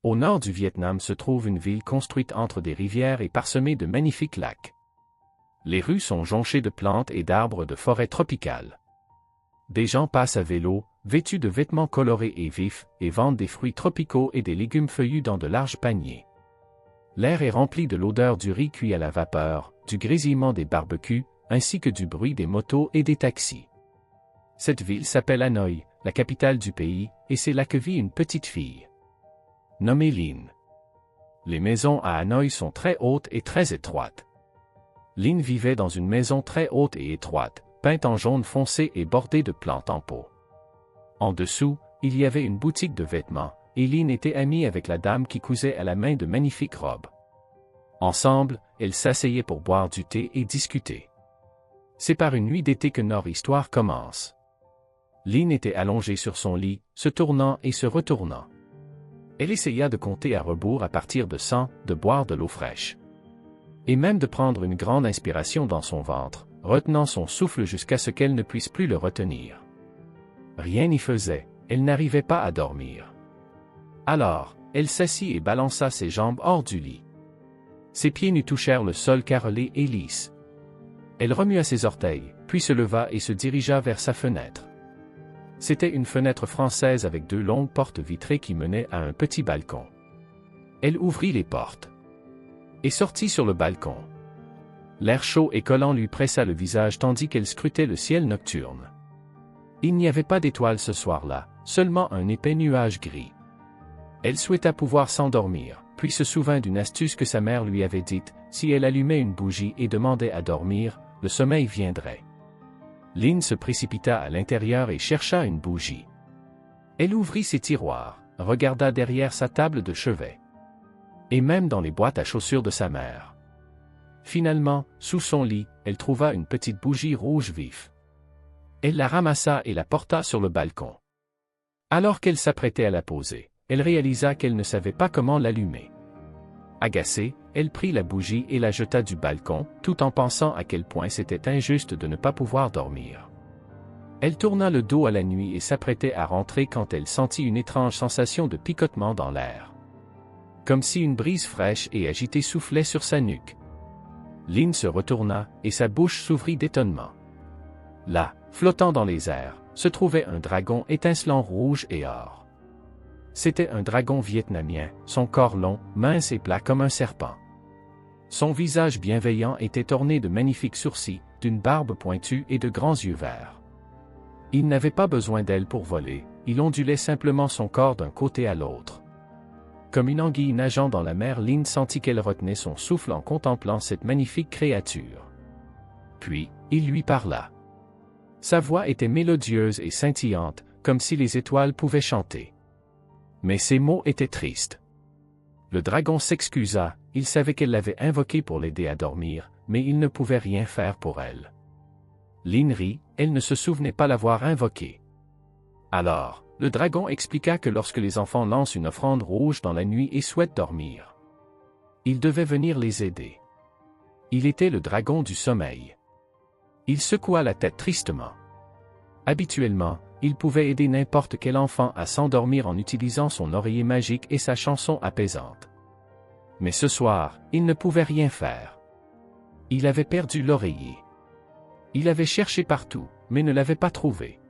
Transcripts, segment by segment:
Au nord du Vietnam se trouve une ville construite entre des rivières et parsemée de magnifiques lacs. Les rues sont jonchées de plantes et d'arbres de forêt tropicale. Des gens passent à vélo, vêtus de vêtements colorés et vifs, et vendent des fruits tropicaux et des légumes feuillus dans de larges paniers. L'air est rempli de l'odeur du riz cuit à la vapeur, du grésillement des barbecues, ainsi que du bruit des motos et des taxis. Cette ville s'appelle Hanoï, la capitale du pays, et c'est là que vit une petite fille nommée Linh. Les maisons à Hanoï sont très hautes et très étroites. Linh vivait dans une maison très haute et étroite, peinte en jaune foncé et bordée de plantes en pot. En dessous, il y avait une boutique de vêtements, et Linh était amie avec la dame qui cousait à la main de magnifiques robes. Ensemble, elles s'asseyaient pour boire du thé et discuter. C'est par une nuit d'été que notre histoire commence. Linh était allongée sur son lit, se tournant et se retournant. Elle essaya de compter à rebours à partir de 100, de boire de l'eau fraîche. Et même de prendre une grande inspiration dans son ventre, retenant son souffle jusqu'à ce qu'elle ne puisse plus le retenir. Rien n'y faisait, elle n'arrivait pas à dormir. Alors, elle s'assit et balança ses jambes hors du lit. Ses pieds nus touchèrent le sol carrelé et lisse. Elle remua ses orteils, puis se leva et se dirigea vers sa fenêtre. C'était une fenêtre française avec 2 longues portes vitrées qui menaient à un petit balcon. Elle ouvrit les portes et sortit sur le balcon. L'air chaud et collant lui pressa le visage tandis qu'elle scrutait le ciel nocturne. Il n'y avait pas d'étoiles ce soir-là, seulement un épais nuage gris. Elle souhaita pouvoir s'endormir, puis se souvint d'une astuce que sa mère lui avait dite: si elle allumait une bougie et demandait à dormir, le sommeil viendrait. Linh se précipita à l'intérieur et chercha une bougie. Elle ouvrit ses tiroirs, regarda derrière sa table de chevet. Et même dans les boîtes à chaussures de sa mère. Finalement, sous son lit, elle trouva une petite bougie rouge vif. Elle la ramassa et la porta sur le balcon. Alors qu'elle s'apprêtait à la poser, elle réalisa qu'elle ne savait pas comment l'allumer. Agacée, elle prit la bougie et la jeta du balcon, tout en pensant à quel point c'était injuste de ne pas pouvoir dormir. Elle tourna le dos à la nuit et s'apprêtait à rentrer quand elle sentit une étrange sensation de picotement dans l'air. Comme si une brise fraîche et agitée soufflait sur sa nuque. Linh se retourna, et sa bouche s'ouvrit d'étonnement. Là, flottant dans les airs, se trouvait un dragon étincelant rouge et or. C'était un dragon vietnamien, son corps long, mince et plat comme un serpent. Son visage bienveillant était orné de magnifiques sourcils, d'une barbe pointue et de grands yeux verts. Il n'avait pas besoin d'elle pour voler, il ondulait simplement son corps d'un côté à l'autre. Comme une anguille nageant dans la mer, Linh sentit qu'elle retenait son souffle en contemplant cette magnifique créature. Puis, il lui parla. Sa voix était mélodieuse et scintillante, comme si les étoiles pouvaient chanter. Mais ses mots étaient tristes. Le dragon s'excusa, il savait qu'elle l'avait invoqué pour l'aider à dormir, mais il ne pouvait rien faire pour elle. Linh rit, elle ne se souvenait pas l'avoir invoqué. Alors, le dragon expliqua que lorsque les enfants lancent une offrande rouge dans la nuit et souhaitent dormir, il devait venir les aider. Il était le dragon du sommeil. Il secoua la tête tristement. Habituellement, il pouvait aider n'importe quel enfant à s'endormir en utilisant son oreiller magique et sa chanson apaisante. Mais ce soir, il ne pouvait rien faire. Il avait perdu l'oreiller. Il avait cherché partout, mais ne l'avait pas trouvé.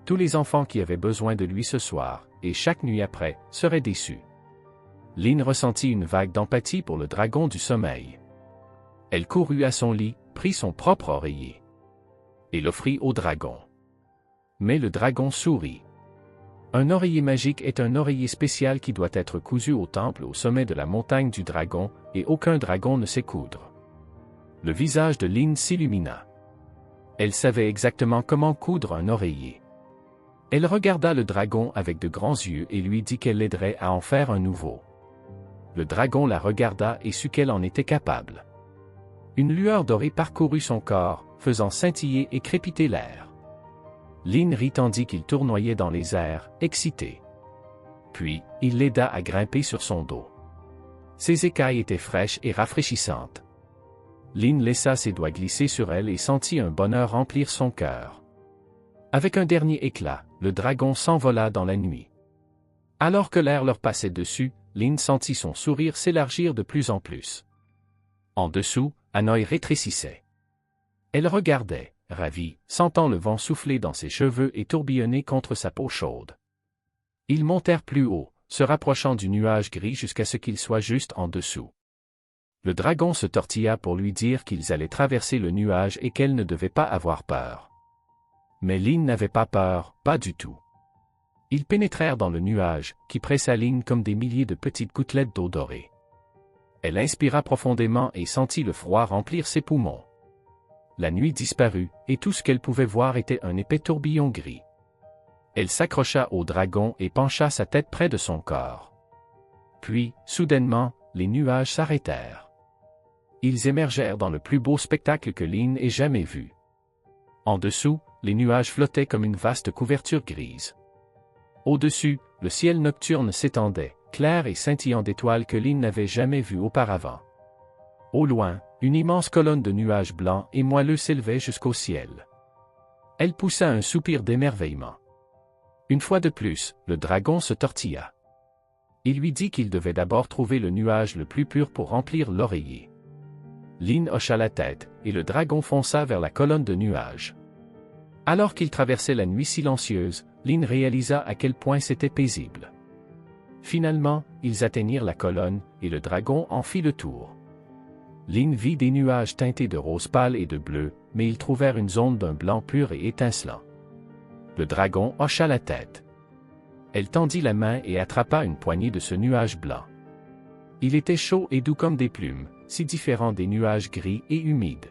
Tous les enfants qui avaient besoin de lui ce soir, et chaque nuit après, seraient déçus. Linh ressentit une vague d'empathie pour le dragon du sommeil. Elle courut à son lit, prit son propre oreiller et l'offrit au dragon. Mais le dragon sourit. Un oreiller magique est un oreiller spécial qui doit être cousu au temple au sommet de la montagne du dragon, et aucun dragon ne sait coudre. Le visage de Linh s'illumina. Elle savait exactement comment coudre un oreiller. Elle regarda le dragon avec de grands yeux et lui dit qu'elle l'aiderait à en faire un nouveau. Le dragon la regarda et sut qu'elle en était capable. Une lueur dorée parcourut son corps, faisant scintiller et crépiter l'air. Linh rit tandis qu'il tournoyait dans les airs, excité. Puis, il l'aida à grimper sur son dos. Ses écailles étaient fraîches et rafraîchissantes. Linh laissa ses doigts glisser sur elle et sentit un bonheur remplir son cœur. Avec un dernier éclat, le dragon s'envola dans la nuit. Alors que l'air leur passait dessus, Lynn sentit son sourire s'élargir de plus en plus. En dessous, Hanoï rétrécissait. Elle regardait, ravie, sentant le vent souffler dans ses cheveux et tourbillonner contre sa peau chaude. Ils montèrent plus haut, se rapprochant du nuage gris jusqu'à ce qu'il soit juste en dessous. Le dragon se tortilla pour lui dire qu'ils allaient traverser le nuage et qu'elle ne devait pas avoir peur. Mais Lynn n'avait pas peur, pas du tout. Ils pénétrèrent dans le nuage, qui pressa Lynn comme des milliers de petites gouttelettes d'eau dorée. Elle inspira profondément et sentit le froid remplir ses poumons. La nuit disparut, et tout ce qu'elle pouvait voir était un épais tourbillon gris. Elle s'accrocha au dragon et pencha sa tête près de son corps. Puis, soudainement, les nuages s'arrêtèrent. Ils émergèrent dans le plus beau spectacle que Lynn ait jamais vu. En dessous, les nuages flottaient comme une vaste couverture grise. Au-dessus, le ciel nocturne s'étendait, clair et scintillant d'étoiles que Lynn n'avait jamais vues auparavant. Au loin, une immense colonne de nuages blancs et moelleux s'élevait jusqu'au ciel. Elle poussa un soupir d'émerveillement. Une fois de plus, le dragon se tortilla. Il lui dit qu'il devait d'abord trouver le nuage le plus pur pour remplir l'oreiller. Lynn hocha la tête, et le dragon fonça vers la colonne de nuages. Alors qu'il traversait la nuit silencieuse, Lynn réalisa à quel point c'était paisible. Finalement, ils atteignirent la colonne, et le dragon en fit le tour. Lynn vit des nuages teintés de rose pâle et de bleu, mais ils trouvèrent une zone d'un blanc pur et étincelant. Le dragon hocha la tête. Elle tendit la main et attrapa une poignée de ce nuage blanc. Il était chaud et doux comme des plumes, si différent des nuages gris et humides.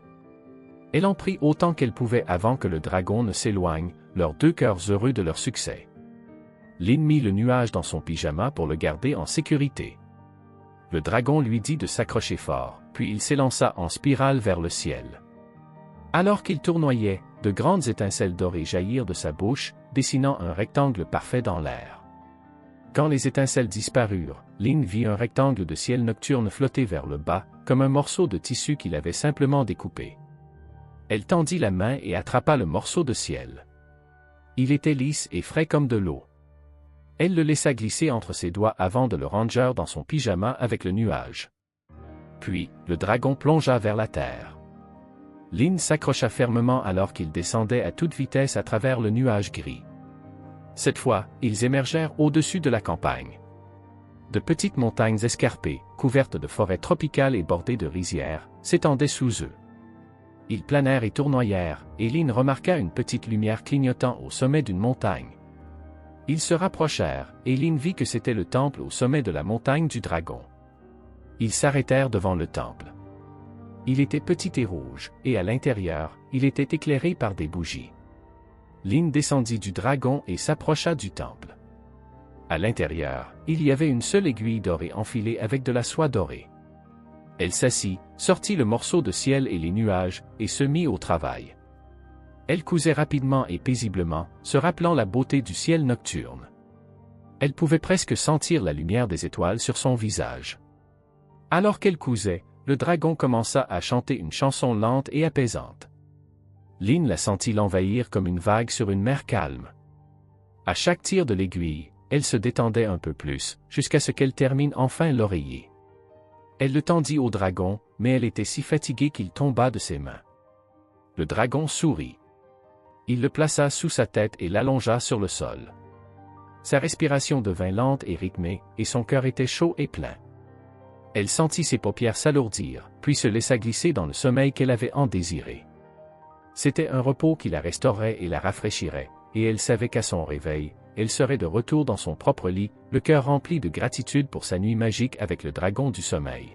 Elle en prit autant qu'elle pouvait avant que le dragon ne s'éloigne, leurs deux cœurs heureux de leur succès. Lynn mit le nuage dans son pyjama pour le garder en sécurité. Le dragon lui dit de s'accrocher fort, puis il s'élança en spirale vers le ciel. Alors qu'il tournoyait, de grandes étincelles dorées jaillirent de sa bouche, dessinant un rectangle parfait dans l'air. Quand les étincelles disparurent, Lynn vit un rectangle de ciel nocturne flotter vers le bas, comme un morceau de tissu qu'il avait simplement découpé. Elle tendit la main et attrapa le morceau de ciel. Il était lisse et frais comme de l'eau. Elle le laissa glisser entre ses doigts avant de le ranger dans son pyjama avec le nuage. Puis, le dragon plongea vers la terre. Lynn s'accrocha fermement alors qu'il descendait à toute vitesse à travers le nuage gris. Cette fois, ils émergèrent au-dessus de la campagne. De petites montagnes escarpées, couvertes de forêts tropicales et bordées de rizières, s'étendaient sous eux. Ils planèrent et tournoyèrent, et Lynn remarqua une petite lumière clignotant au sommet d'une montagne. Ils se rapprochèrent, et Lynn vit que c'était le temple au sommet de la montagne du dragon. Ils s'arrêtèrent devant le temple. Il était petit et rouge, et à l'intérieur, il était éclairé par des bougies. Lynn descendit du dragon et s'approcha du temple. À l'intérieur, il y avait une seule aiguille dorée enfilée avec de la soie dorée. Elle s'assit, sortit le morceau de ciel et les nuages, et se mit au travail. Elle cousait rapidement et paisiblement, se rappelant la beauté du ciel nocturne. Elle pouvait presque sentir la lumière des étoiles sur son visage. Alors qu'elle cousait, le dragon commença à chanter une chanson lente et apaisante. Lynn la sentit l'envahir comme une vague sur une mer calme. À chaque tir de l'aiguille, elle se détendait un peu plus, jusqu'à ce qu'elle termine enfin l'oreiller. Elle le tendit au dragon, mais elle était si fatiguée qu'il tomba de ses mains. Le dragon sourit. Il le plaça sous sa tête et l'allongea sur le sol. Sa respiration devint lente et rythmée, et son cœur était chaud et plein. Elle sentit ses paupières s'alourdir, puis se laissa glisser dans le sommeil qu'elle avait en désiré. C'était un repos qui la restaurait et la rafraîchirait, et elle savait qu'à son réveil, elle serait de retour dans son propre lit, le cœur rempli de gratitude pour sa nuit magique avec le dragon du sommeil.